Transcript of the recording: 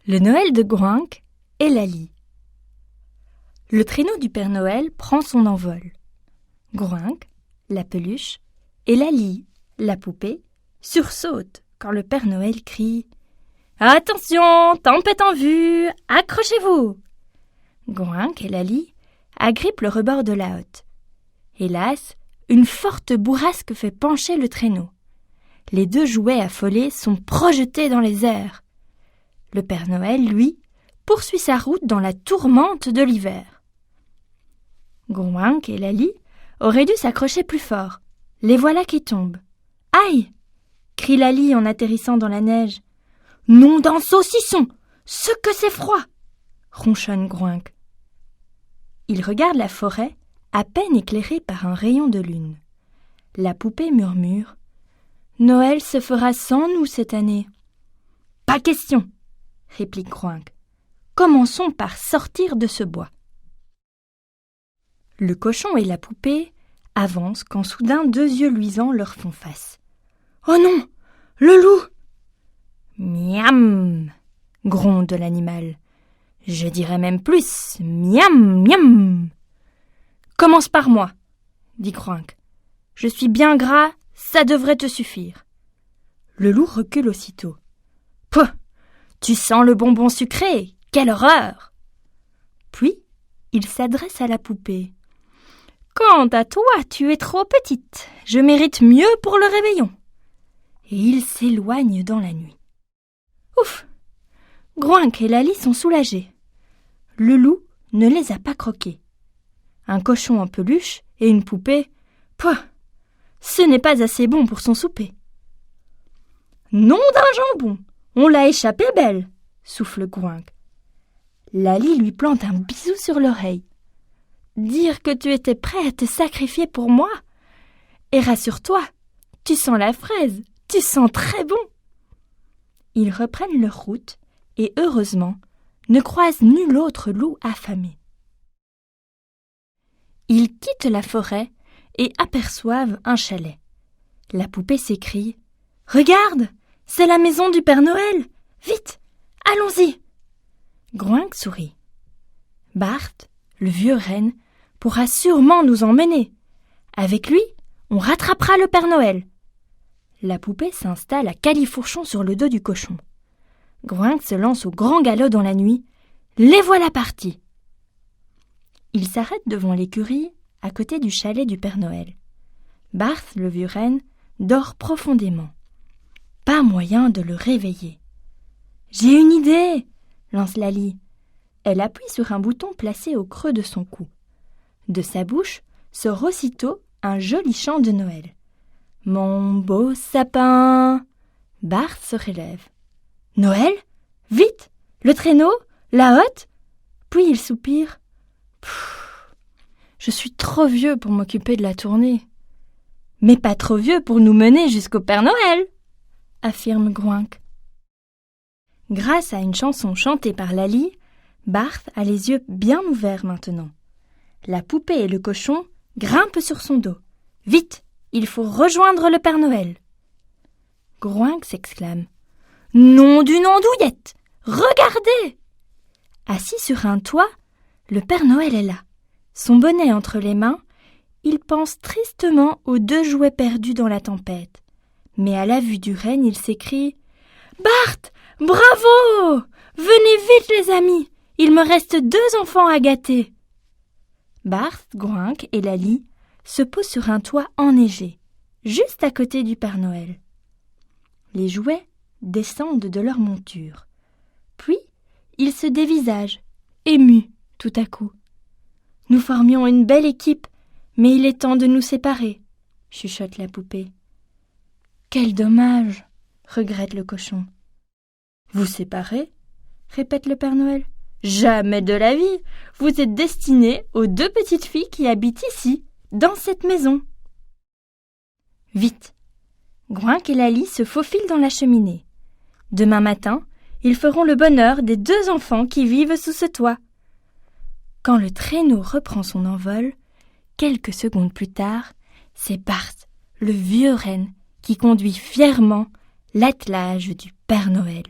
Le Noël de Gouinck et Laly. Le traîneau du Père Noël prend son envol. Gouinck, la peluche, et Laly, la poupée, sursautent quand le Père Noël crie « Attention, tempête en vue, accrochez-vous !» Gouinck et Laly agrippent le rebord de la hotte. Hélas, une forte bourrasque fait pencher le traîneau. Les deux jouets affolés sont projetés dans les airs. Le Père Noël, lui, poursuit sa route dans la tourmente de l'hiver. Gouinck et Laly auraient dû s'accrocher plus fort. Les voilà qui tombent. « Aïe !» crie Laly en atterrissant dans la neige. « Nom d'un saucisson ! Ce que c'est froid !» ronchonne Gouinck. Il regarde la forêt, à peine éclairée par un rayon de lune. La poupée murmure « Noël se fera sans nous cette année. »« Pas question !» réplique Gouinck. « Commençons par sortir de ce bois. » Le cochon et la poupée avancent quand soudain deux yeux luisants leur font face. « Oh non, le loup !»« Miam !» gronde l'animal. « Je dirais même plus, miam, miam !»« Commence par moi, » dit Gouinck. « Je suis bien gras, ça devrait te suffire. » Le loup recule aussitôt. « Pouh ! Tu sens le bonbon sucré, quelle horreur !» Puis, il s'adresse à la poupée. « Quant à toi, tu es trop petite, je mérite mieux pour le réveillon. » Et il s'éloigne dans la nuit. Ouf ! Gouinck et Laly sont soulagés. Le loup ne les a pas croqués. Un cochon en peluche et une poupée, pouh, ce n'est pas assez bon pour son souper. « Nom d'un jambon, on l'a échappé belle !» souffle Gouinck. Laly lui plante un bisou sur l'oreille. « Dire que tu étais prêt à te sacrifier pour moi ? Et rassure-toi, tu sens la fraise, tu sens très bon !» Ils reprennent leur route et, heureusement, ne croisent nul autre loup affamé. Ils quittent la forêt et aperçoivent un chalet. La poupée s'écrie « Regarde, c'est la maison du Père Noël ! Vite, allons-y !» Gouinck sourit. « Bart, le vieux renne, pourra sûrement nous emmener. Avec lui, on rattrapera le Père Noël. » La poupée s'installe à califourchon sur le dos du cochon. Gouinck se lance au grand galop dans la nuit. Les voilà partis. Il s'arrête devant l'écurie, à côté du chalet du Père Noël. Bart, le vieux renne, dort profondément. Pas moyen de le réveiller. « J'ai une idée !» lance Laly. Elle appuie sur un bouton placé au creux de son cou. De sa bouche sort aussitôt un joli chant de Noël. « Mon beau sapin !» Bart se relève. « Noël ? Vite ! Le traîneau ? La hotte ?» Puis il soupire. « Je suis trop vieux pour m'occuper de la tournée. »« Mais pas trop vieux pour nous mener jusqu'au Père Noël !» affirme Gouinck. Grâce à une chanson chantée par Laly, Bart a les yeux bien ouverts maintenant. La poupée et le cochon grimpent sur son dos. « Vite, il faut rejoindre le Père Noël !» Gouinck s'exclame. « Nom d'une andouillette ! Regardez !» Assis sur un toit, le Père Noël est là. Son bonnet entre les mains, il pense tristement aux deux jouets perdus dans la tempête. Mais à la vue du renne, il s'écrie « Bart, bravo ! Venez vite les amis, il me reste 2 enfants à gâter !» Bart, Gouinck et Laly se posent sur un toit enneigé, juste à côté du Père Noël. Les jouets descendent de leur monture. Puis, ils se dévisagent, émus tout à coup. « Nous formions une belle équipe, mais il est temps de nous séparer, » chuchote la poupée. « Quel dommage !» regrette le cochon. « Vous séparer ?» répète le Père Noël. « Jamais de la vie! Vous êtes destinés aux 2 petites filles qui habitent ici, dans cette maison. » Vite! Gouinck et Laly se faufilent dans la cheminée. Demain matin, ils feront le bonheur des 2 enfants qui vivent sous ce toit. Quand le traîneau reprend son envol, quelques secondes plus tard, c'est Bart, le vieux renne, qui conduit fièrement l'attelage du Père Noël.